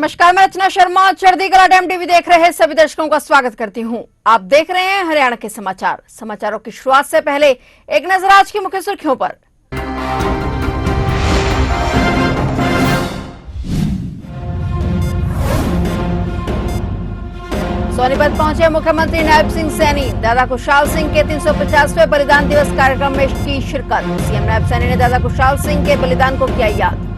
नमस्कार, मैं रचना शर्मा। चढ़ती कला टाइम टीवी देख रहे सभी दर्शकों का स्वागत करती हूं। आप देख रहे हैं हरियाणा के समाचार। समाचारों की शुरुआत से पहले एक नजर आज की मुख्य सुर्खियों पर। सोनीपत पहुंचे मुख्यमंत्री नायब सिंह सैनी। दादा कुशाल सिंह के 350वें बलिदान दिवस कार्यक्रम में की शिरकत। सीएम नायब सैनी ने दादा कुशाल सिंह के बलिदान को किया याद।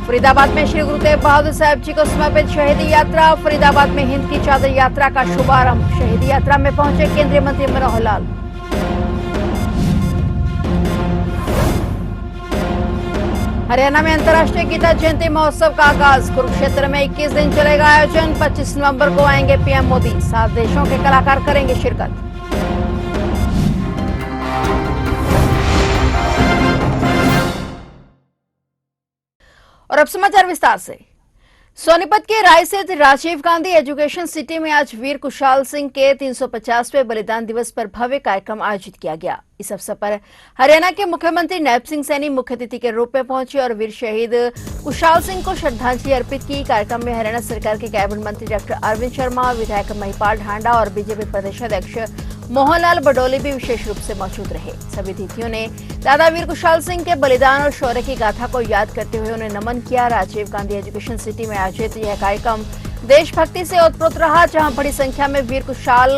फरीदाबाद में श्री गुरु तेग बहादुर साहब जी को समर्पित शहीदी यात्रा। फरीदाबाद में हिंद की चादर यात्रा का शुभारंभ। शहीदी यात्रा में पहुंचे केंद्रीय मंत्री मनोहर लाल। हरियाणा में अंतर्राष्ट्रीय गीता जयंती महोत्सव का आगाज। कुरुक्षेत्र में 21 दिन चलेगा आयोजन। 25 नवंबर को आएंगे पीएम मोदी। 7 देशों के कलाकार करेंगे शिरकत। और अब समाचार विस्तार से। सोनीपत के राय स्थित राजीव गांधी एजुकेशन सिटी में आज वीर कुशाल सिंह के 350वें बलिदान दिवस पर भव्य कार्यक्रम आयोजित किया गया। इस अवसर पर हरियाणा के मुख्यमंत्री नायब सिंह सैनी मुख्य अतिथि के रूप में पहुंचे और वीर शहीद कुशाल सिंह को श्रद्धांजलि अर्पित की। कार्यक्रम में हरियाणा सरकार के कैबिनेट मंत्री डॉक्टर अरविंद शर्मा, विधायक महिपाल ढांडा और बीजेपी प्रदेश अध्यक्ष मोहनलाल बडोली भी विशेष रूप से मौजूद रहे। सभी अतिथियों ने दादा वीर कुशाल सिंह के बलिदान और शौर्य की गाथा को याद करते हुए उन्हें नमन किया। राजीव गांधी एजुकेशन सिटी में आयोजित यह कार्यक्रम देशभक्ति से ओतप्रोत रहा, जहां बड़ी संख्या में वीर कुशाल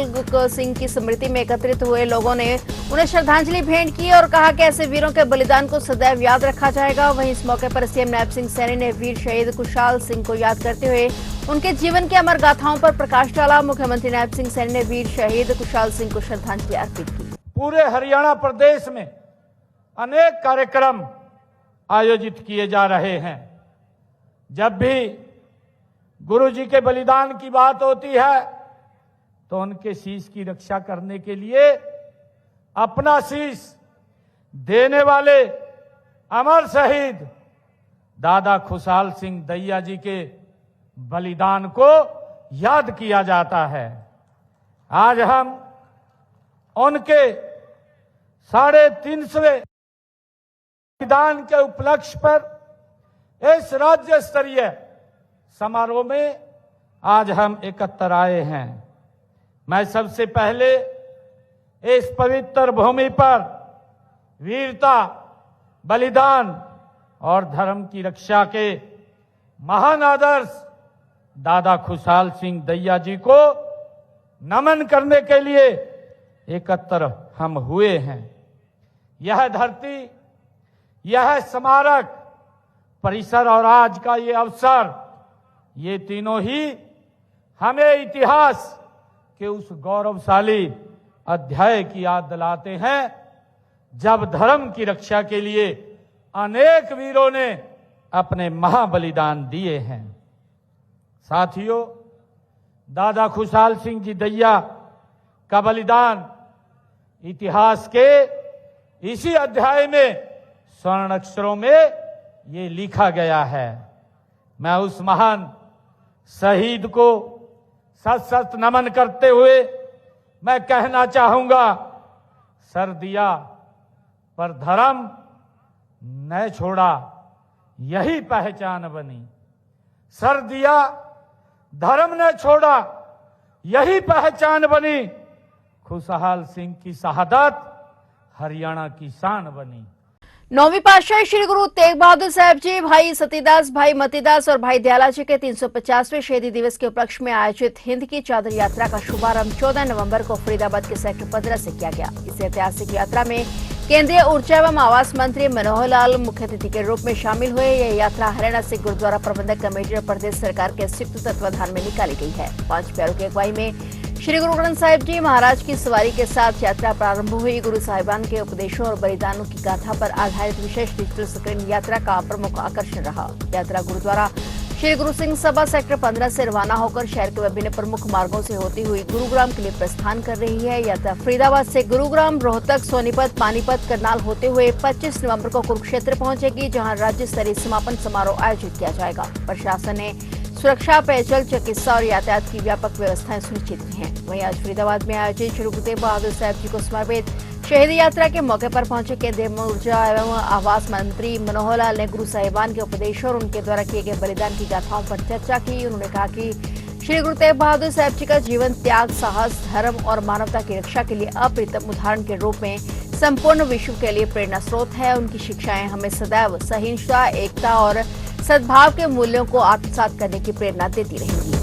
सिंह की स्मृति में एकत्रित हुए लोगों ने उन्हें श्रद्धांजलि भेंट की और कहा कि ऐसे वीरों के बलिदान को सदैव याद रखा जाएगा। वहीं इस मौके पर सीएम नायब सिंह सैनी ने वीर शहीद कुशाल सिंह को याद करते हुए उनके जीवन की अमर गाथाओं पर प्रकाश डाला। मुख्यमंत्री नायब सिंह सैनी ने वीर शहीद कुशाल सिंह को श्रद्धांजलि अर्पित की। पूरे हरियाणा प्रदेश में अनेक कार्यक्रम आयोजित किए जा रहे हैं। जब भी गुरु जी के बलिदान की बात होती है तो उनके शीश की रक्षा करने के लिए अपना शीश देने वाले अमर शहीद दादा खुशाल सिंह दैया जी के बलिदान को याद किया जाता है। आज हम उनके 350वें बलिदान के उपलक्ष्य पर इस राज्य स्तरीय समारोह में आज हम एकत्र आए हैं। मैं सबसे पहले इस पवित्र भूमि पर वीरता, बलिदान और धर्म की रक्षा के महान आदर्श दादा खुशाल सिंह दैया जी को नमन करने के लिए एकत्र हम हुए हैं। यह धरती, यह स्मारक परिसर और आज का ये अवसर, ये तीनों ही हमें इतिहास के उस गौरवशाली अध्याय की याद दिलाते हैं जब धर्म की रक्षा के लिए अनेक वीरों ने अपने महाबलिदान दिए हैं। साथियों, दादा खुशाल सिंह जी दैया का बलिदान इतिहास के इसी अध्याय में स्वर्ण अक्षरों में ये लिखा गया है। मैं उस महान शहीद को सत सत नमन करते हुए मैं कहना चाहूंगा, सर दिया पर धर्म न छोड़ा, यही पहचान बनी। सर दिया, धर्म न छोड़ा, यही पहचान बनी। खुशहाल सिंह की शहादत हरियाणा की शान बनी। 9वीं पातशाही श्री गुरु तेग बहादुर साहब जी, भाई सतीदास, भाई मतीदास और भाई दयाला जी के 350वें शहीदी दिवस के उपलक्ष्य में आयोजित हिंद की चादर यात्रा का शुभारंभ 14 नवंबर को फरीदाबाद के सेक्टर 15 से किया गया। इस ऐतिहासिक यात्रा में केंद्रीय ऊर्जा एवं आवास मंत्री मनोहर लाल मुख्य अतिथि के रूप में शामिल हुए। यह यात्रा हरियाणा सिख गुरुद्वारा प्रबंधक कमेटी और प्रदेश सरकार के संयुक्त तत्वाधान में निकाली गई है। 5 प्यारों की अगुवाई में श्री गुरु ग्रंथ साहिब जी महाराज की सवारी के साथ यात्रा प्रारंभ हुई। गुरु साहिबान के उपदेशों और बलिदानों की गाथा पर आधारित विशेष डिजिटल स्क्रीन यात्रा का प्रमुख आकर्षण रहा। यात्रा गुरुद्वारा श्री गुरु सिंह सभा सेक्टर 15 से रवाना होकर शहर के विभिन्न प्रमुख मार्गों से होती हुई गुरुग्राम के लिए प्रस्थान कर रही है। यात्रा फरीदाबाद से गुरुग्राम, रोहतक, सोनीपत, पानीपत, करनाल होते हुए 25 नवंबर को कुरुक्षेत्र पहुंचेगी, जहां राज्य स्तरीय समापन समारोह आयोजित किया जाएगा। प्रशासन ने सुरक्षा, पेयजल, चिकित्सा और यातायात की व्यापक व्यवस्थाएं सुनिश्चित की हैं। वहीं आज फरीदाबाद में आयोजित श्री गुरु तेग बहादुर साहब जी को समर्पित शहीद यात्रा के मौके पर पहुंचे केंद्रीय ऊर्जा एवं आवास मंत्री मनोहर लाल ने गुरु साहिबान के उपदेशों और उनके द्वारा किए गए बलिदान की गाथाओं पर चर्चा की। उन्होंने कहा कि श्री गुरु तेग बहादुर साहब जी का जीवन त्याग, साहस, धर्म और मानवता की रक्षा के लिए अप्रतिम उदाहरण के रूप में संपूर्ण विश्व के लिए प्रेरणा स्रोत है। उनकी शिक्षाएं हमें सदैव सहिष्णुता, एकता और सद्भाव के मूल्यों को आत्मसात करने की प्रेरणा देती रहेंगी।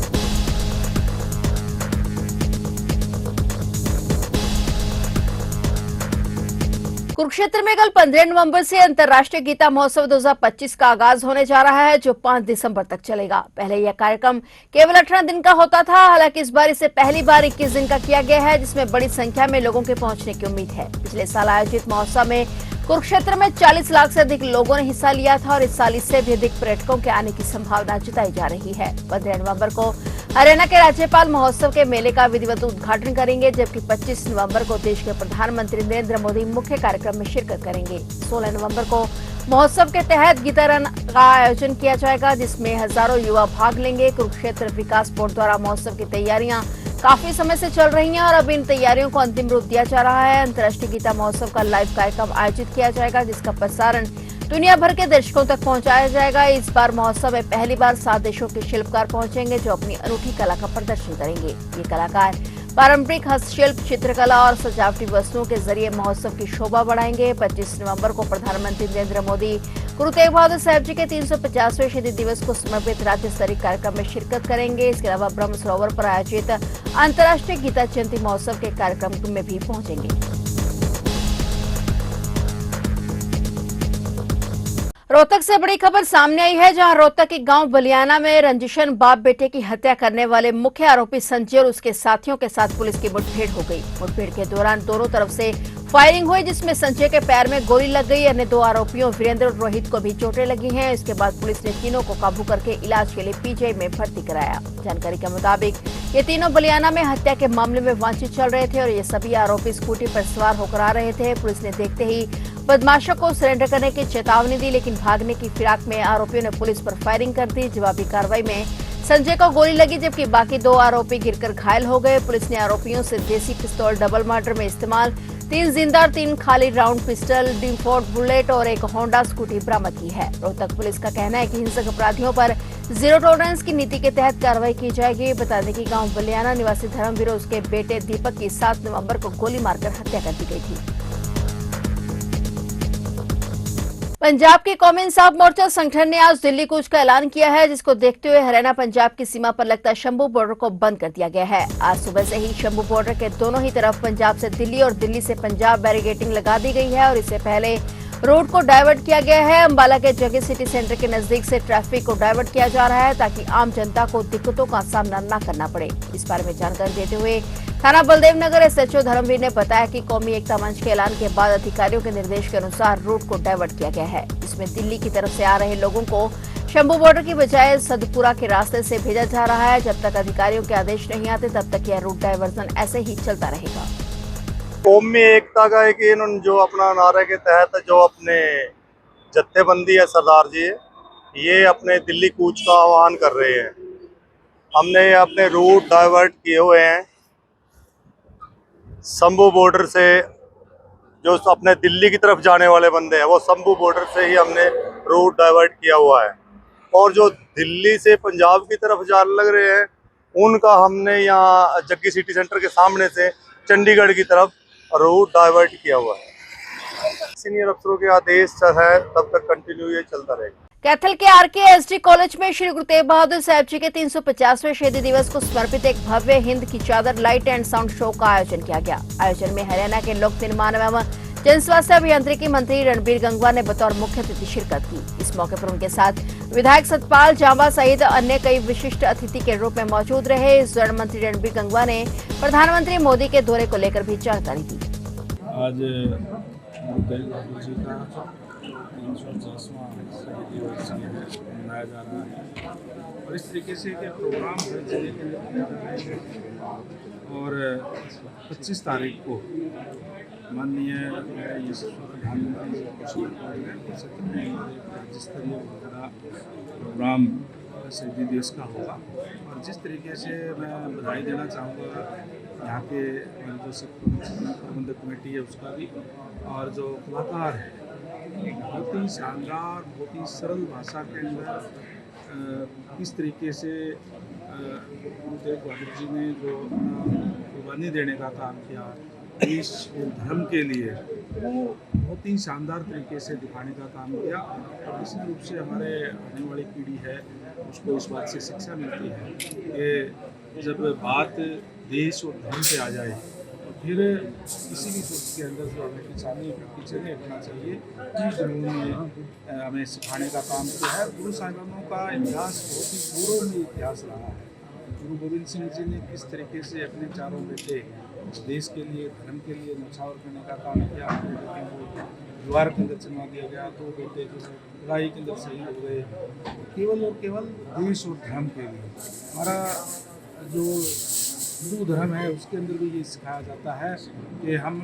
कुरुक्षेत्र में कल 15 नवंबर से अंतर्राष्ट्रीय गीता महोत्सव 2025 का आगाज होने जा रहा है, जो 5 दिसंबर तक चलेगा। पहले यह कार्यक्रम केवल 18 दिन का होता था, हालांकि इस बार इसे पहली बार 21 दिन का किया गया है, जिसमें बड़ी संख्या में लोगों के पहुंचने की उम्मीद है। पिछले साल आयोजित महोत्सव में कुरुक्षेत्र में 40 लाख से अधिक लोगों ने हिस्सा लिया था और इस साल इससे भी अधिक पर्यटकों के आने की संभावना जताई जा रही है। 15 नवंबर को हरियाणा के राज्यपाल महोत्सव के मेले का विधिवत उद्घाटन करेंगे, जबकि 25 नवंबर को देश के प्रधानमंत्री नरेंद्र मोदी मुख्य कार्यक्रम में शिरकत करेंगे। 16 नवंबर को महोत्सव के तहत गीता रन का आयोजन किया जाएगा, जिसमें हजारों युवा भाग लेंगे। कुरुक्षेत्र विकास बोर्ड द्वारा महोत्सव की तैयारियां काफी समय से चल रही हैं और अब इन तैयारियों को अंतिम रूप दिया जा रहा है। अंतर्राष्ट्रीय गीता महोत्सव का लाइव कार्यक्रम आयोजित किया जाएगा, जिसका प्रसारण दुनिया भर के दर्शकों तक पहुंचाया जाएगा। इस बार महोत्सव में पहली बार 7 देशों के शिल्पकार पहुंचेंगे, जो अपनी अनूठी कला का प्रदर्शन करेंगे। ये कलाकार पारंपरिक हस्तशिल्प, चित्रकला और सजावटी वस्तुओं के जरिए महोत्सव की शोभा बढ़ाएंगे। 25 नवंबर को प्रधानमंत्री नरेंद्र मोदी गुरु तेग बहादुर साहब जी के 350वें शहीदी दिवस को समर्पित राज्य स्तरीय कार्यक्रम में शिरकत करेंगे। इसके अलावा ब्रह्म सरोवर पर आयोजित अंतर्राष्ट्रीय गीता जयंती महोत्सव के कार्यक्रम में भी पहुंचेंगे। रोहतक से बड़ी खबर सामने आई है, जहां रोहतक के गांव बलियाना में रंजिशन बाप बेटे की हत्या करने वाले मुख्य आरोपी संजय और उसके साथियों के साथ पुलिस की मुठभेड़ हो गई। मुठभेड़ के दौरान दोनों तरफ से फायरिंग हुई, जिसमें संजय के पैर में गोली लग गई। अन्य 2 आरोपियों वीरेंद्र और रोहित को भी चोटें लगी हैं। इसके बाद पुलिस ने तीनों को काबू करके इलाज के लिए पीजीआई में भर्ती कराया। जानकारी के मुताबिक ये तीनों बलियाना में हत्या के मामले में वांछित चल रहे थे और ये सभी आरोपी स्कूटी पर सवार होकर आ रहे थे। पुलिस ने देखते ही बदमाशों को सरेंडर करने की चेतावनी दी, लेकिन भागने की फिराक में आरोपियों ने पुलिस पर फायरिंग कर दी। जवाबी कार्रवाई में संजय को गोली लगी, जबकि बाकी 2 आरोपी गिरकर घायल हो गए। पुलिस ने आरोपियों से देसी पिस्तौल डबल मर्डर में इस्तेमाल 3 जिंदा, 3 खाली राउंड पिस्टल, डिफॉल्ट बुलेट और एक होंडा स्कूटी बरामद की है। रोहतक पुलिस का कहना है कि हिंसक अपराधियों पर जीरो टॉलरेंस की नीति के तहत कार्रवाई की जाएगी। बता दें कि गांव बलियाना निवासी धर्मवीर और उसके बेटे दीपक की 7 नवंबर को गोली मारकर हत्या कर दी गई थी। पंजाब के कौमी इंसाफ मोर्चा संगठन ने आज दिल्ली कूच का ऐलान किया है, जिसको देखते हुए हरियाणा पंजाब की सीमा पर लगता शंभू बॉर्डर को बंद कर दिया गया है। आज सुबह से ही शंभू बॉर्डर के दोनों ही तरफ पंजाब से दिल्ली और दिल्ली से पंजाब बैरिकेडिंग लगा दी गई है और इससे पहले रोड को डाइवर्ट किया गया है। अंबाला के जगह सिटी सेंटर के नजदीक से ट्रैफिक को डाइवर्ट किया जा रहा है, ताकि आम जनता को दिक्कतों का सामना न करना पड़े। इस बारे में जानकारी देते हुए थाना बलदेव नगर एसएचओ धर्मवीर ने बताया कि कौमी एकता मंच के ऐलान के बाद अधिकारियों के निर्देश के अनुसार रूट को डाइवर्ट किया गया है। इसमें दिल्ली की तरफ से आ रहे लोगों को शंभू बॉर्डर की बजाय सदपुरा के रास्ते से भेजा जा रहा है। जब तक अधिकारियों के आदेश नहीं आते, तब तक यह रूट डाइवर्जन ऐसे ही चलता रहेगा। कौमी एकता का एक इन्होंने जो अपना नारे के तहत जो अपने जत्थेबंदी है सरदार जी, ये अपने दिल्ली कूच का आह्वान कर रहे हैं। हमने अपने रूट डाइवर्ट किए हुए हैं। शंभू बॉर्डर से जो अपने दिल्ली की तरफ जाने वाले बंदे हैं, वो शंभू बॉर्डर से ही हमने रूट डाइवर्ट किया हुआ है। और जो दिल्ली से पंजाब की तरफ जाने लग रहे हैं, उनका हमने यहाँ जग्गी सिटी सेंटर के सामने से चंडीगढ़ की तरफ रूट डाइवर्ट किया हुआ है। सीनियर अफसरों के आदेश है, तब तक कंटिन्यू ये चलता रहेगा। कैथल के आरकेएसडी कॉलेज में श्री गुरु तेग बहादुर साहब जी के 350वें शहीदी दिवस को समर्पित एक भव्य हिंद की चादर लाइट एंड साउंड शो का आयोजन किया गया। आयोजन में हरियाणा के लोक निर्माण एवं जन स्वास्थ्य अभियांत्रिकी मंत्री रणबीर गंगवा ने बतौर मुख्य अतिथि शिरकत की। इस मौके पर उनके साथ विधायक सतपाल जांबा सहित अन्य कई विशिष्ट अतिथि के रूप में मौजूद रहे। इस दौरान मंत्री रणबीर गंगवा ने प्रधानमंत्री मोदी के दौरे को लेकर भी जानकारी दी। आज गुरु तेग बहादुर जी का 350वां शहीदी दिवस मनाया जा रहा है और इस तरीके से के प्रोग्राम हर जिले के लिए किए जा रहे हैं। और 25 तारीख को माननीय प्रधानमंत्री राज्य स्तरीय बड़ा प्रोग्राम शहीदी दिवस का होगा। और जिस तरीके से मैं बधाई देना चाहूँगा यहाँ के जो सिख प्रबंधक कमेटी है उसका भी, और जो कलाकार है बहुत ही शानदार, बहुत ही सरल भाषा के अंदर किस तरीके से गुरु तेग बहादुर जी ने जो कुर्बानी देने का काम किया देश और धर्म के लिए, वो बहुत ही शानदार तरीके से दिखाने का काम किया। और निश्चित रूप से हमारे आने वाली पीढ़ी है उसको इस बात से शिक्षा मिलती है कि जब बात देश और धर्म पे आ जाए तो फिर किसी भी सोच के अंदर जो हमें पीछे नहीं हटना चाहिए। कि गुरुओं ने हमें सिखाने का काम किया है। गुरु साहिबानों का इतिहास बहुत ही पूर्व में इतिहास रहा है। गुरु गोविंद सिंह जी ने किस तरीके से अपने चारों बेटे देश के लिए, धर्म के लिए न्यौछावर करने का काम किया। अपने बेटे को दीवार के अंदर चलवा दिया गया, तो बेटे जो है लड़ाई के अंदर शहीद हो गए, केवल और केवल देश और धर्म के लिए। हमारा जो हिंदू धर्म है उसके अंदर भी ये सिखाया जाता है कि हम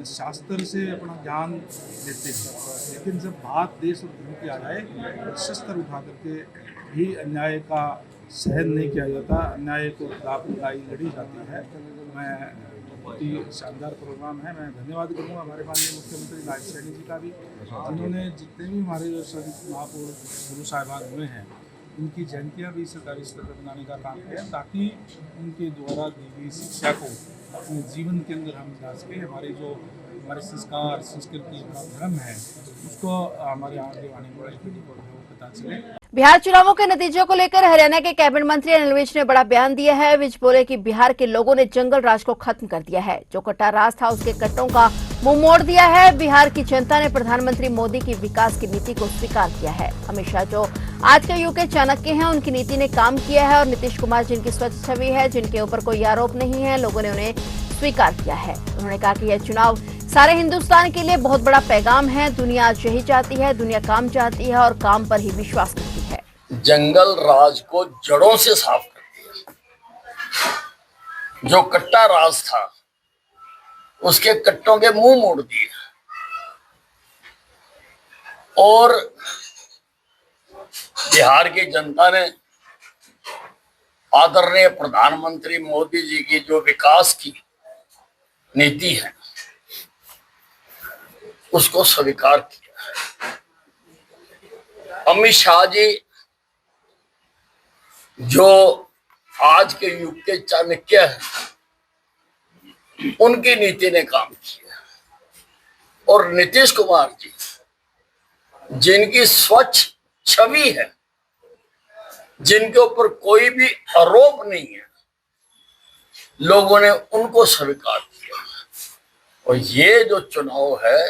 शास्त्र से अपना ज्ञान लेते हैं, लेकिन जब बात देश और धर्म की आ जाए तो शस्त्र उठा करके भी अन्याय का सहन नहीं किया जाता, अन्याय को खिलाफ लड़ाई लड़ी जाती है। मैं बहुत ही शानदार प्रोग्राम है। मैं धन्यवाद करूँगा हमारे माननीय मुख्यमंत्री नायब सैनी जी का भी, जिन्होंने जितने भी हमारे संत महापुरुष गुरु साहिबान हुए हैं उनकी जयंतियाँ भी सरकारी स्तर पर बनाने का काम किया, ताकि उनके द्वारा दी गई शिक्षा को अपने जीवन के अंदर हम ला सकें। हमारे संस्कार, संस्कृति, अपना धर्म है उसको हमारे आगे आने वाली पीढ़ी को पता चले। बिहार चुनावों के नतीजों को लेकर हरियाणा के कैबिनेट मंत्री अनिल विज ने बड़ा बयान दिया है। विज बोले कि बिहार के लोगों ने जंगल राज को खत्म कर दिया है। जो कट्टा राज था उसके कट्टों का मुंह मोड़ दिया है। बिहार की जनता ने प्रधानमंत्री मोदी की विकास की नीति को स्वीकार किया है। अमित शाह जो आज के युग के चाणक्य हैं, उनकी नीति ने काम किया है। और नीतीश कुमार जिनकी स्वच्छ छवि है, जिनके ऊपर कोई आरोप नहीं है, लोगों ने उन्हें स्वीकार किया है। उन्होंने कहा कि यह चुनाव सारे हिंदुस्तान के लिए बहुत बड़ा पैगाम है। दुनिया आज यही चाहती है, दुनिया काम चाहती है और काम पर ही विश्वास करती है। जंगल राज को जड़ों से साफ कर दिया। जो कट्टा राज था उसके कट्टों के मुंह मोड़ दिए और बिहार की जनता ने आदरणीय प्रधानमंत्री मोदी जी की जो विकास की नीति है उसको स्वीकार किया। अमित शाह जी जो आज के युग के चाणक्य हैं, उनकी नीति ने काम किया। और नीतीश कुमार जी जिनकी स्वच्छ छवि है, जिनके ऊपर कोई भी आरोप नहीं है, लोगों ने उनको स्वीकार किया। और ये जो चुनाव है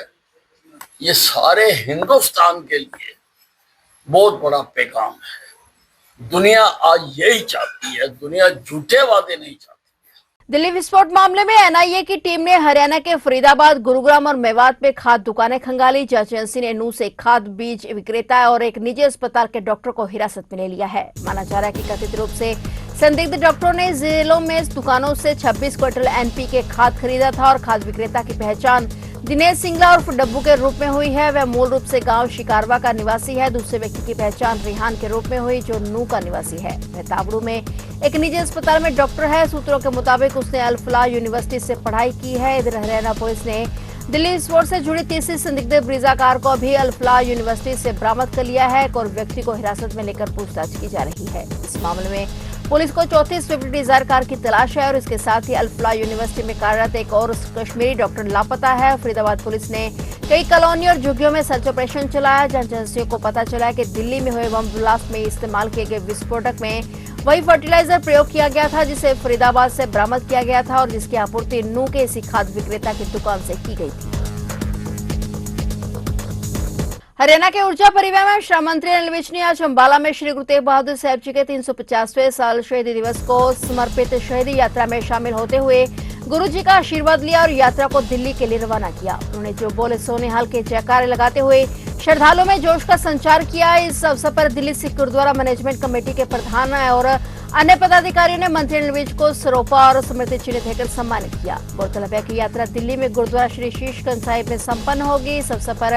ये सारे हिंदुस्तान के लिए बहुत बड़ा पैगाम है। दुनिया आज यही चाहती है, दुनिया झूठे वादे नहीं चाहती। दिल्ली विस्फोट मामले में एनआईए की टीम ने हरियाणा के फरीदाबाद, गुरुग्राम और मेवात में खाद दुकानें खंगाली। जांच एजेंसी ने नूह से खाद बीज विक्रेता और एक निजी अस्पताल के डॉक्टर को हिरासत में ले लिया है। माना जा रहा है कि कथित रूप से संदिग्ध डॉक्टरों ने जिलों में दुकानों से 26 क्विंटल एनपीके खाद खरीदा था और खाद विक्रेता की पहचान दिनेश सिंगला उर्फ डब्बू के रूप में हुई है। वह मूल रूप से गांव शिकारवा का निवासी है। दूसरे व्यक्ति की पहचान रिहान के रूप में हुई, जो नूह का निवासी है। वह ताबड़ू में एक निजी अस्पताल में डॉक्टर है। सूत्रों के मुताबिक उसने अल-फलाह यूनिवर्सिटी से पढ़ाई की है। इधर हरियाणा पुलिस ने दिल्ली विस्फोट से जुड़ी तीसरी संदिग्ध ब्रीजा कार को भी अल-फलाह यूनिवर्सिटी से बरामद कर लिया है। एक और व्यक्ति को हिरासत में लेकर पूछताछ की जा रही है। इस मामले में पुलिस को चौथी स्विफ्ट डिजायर कार की तलाश है और इसके साथ ही अल-फलाह यूनिवर्सिटी में कार्यरत एक और कश्मीरी डॉक्टर लापता है। फरीदाबाद पुलिस ने कई कॉलोनी और झुग्गियों में सर्च ऑपरेशन चलाया। जांच एजेंसियों को पता चला कि दिल्ली में हुए बम ब्लास्ट में इस्तेमाल किए गए विस्फोटक में वही फर्टिलाइजर प्रयोग किया गया था जिसे फरीदाबाद से बरामद किया गया था और जिसकी आपूर्ति नूह के इसी खाद विक्रेता की दुकान से की गई थी। हरियाणा के ऊर्जा परिवहन श्रम मंत्री अनिल विज ने आज अंबाला में श्री गुरु तेग बहादुर साहब जी के 350वें साल शहीदी दिवस को समर्पित शहीदी यात्रा में शामिल होते हुए गुरु जी का आशीर्वाद लिया और यात्रा को दिल्ली के लिए रवाना किया। उन्होंने जो बोले सोनिहाल के जयकारे लगाते हुए श्रद्धालुओं में जोश का संचार किया। इस अवसर पर दिल्ली सिख गुरुद्वारा मैनेजमेंट कमेटी के प्रधान और अन्य पदाधिकारियों ने मंत्री अनिल विज को सरोपा और स्मृति चिन्ह देकर सम्मानित किया। गौरतलब है कि यात्रा दिल्ली में गुरुद्वारा श्री शीशगंज साहिब में संपन्न होगी। इस अवसर पर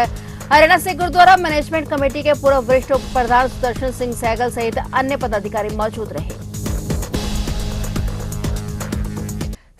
हरियाणा सिख गुरुद्वारा मैनेजमेंट कमेटी के पूर्व वरिष्ठ उप प्रधान सुदर्शन सिंह सहगल सहित अन्य पदाधिकारी मौजूद रहे।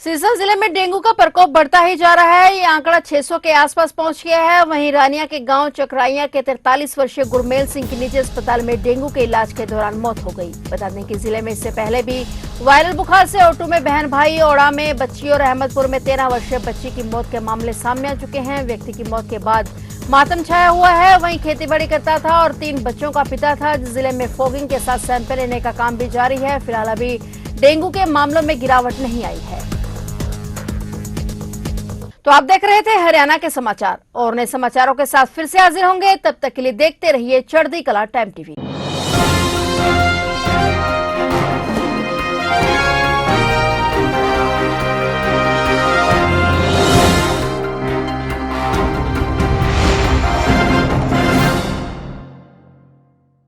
सिरसा जिले में डेंगू का प्रकोप बढ़ता ही जा रहा है। ये आंकड़ा 600 के आसपास पहुंच गया है। वहीं रानिया के गांव चकराइया के 43 वर्षीय गुरमेल सिंह की निजी अस्पताल में डेंगू के इलाज के दौरान मौत हो गई। बता दें कि जिले में इससे पहले भी वायरल बुखार से ऑटो में बहन भाई, ओड़ा में बच्ची और अहमदपुर में 13 वर्षीय बच्ची की मौत के मामले सामने आ चुके हैं। व्यक्ति की मौत के बाद मातम छाया हुआ है। वहीं खेतीबाड़ी करता था और 3 बच्चों का पिता था। जिले में फॉगिंग के साथ सैंपल लेने का काम भी जारी है। फिलहाल अभी डेंगू के मामलों में गिरावट नहीं आई है। तो आप देख रहे थे हरियाणा के समाचार और नए समाचारों के साथ फिर से हाजिर होंगे। तब तक के लिए देखते रहिए चढ़ती कला टाइम टीवी।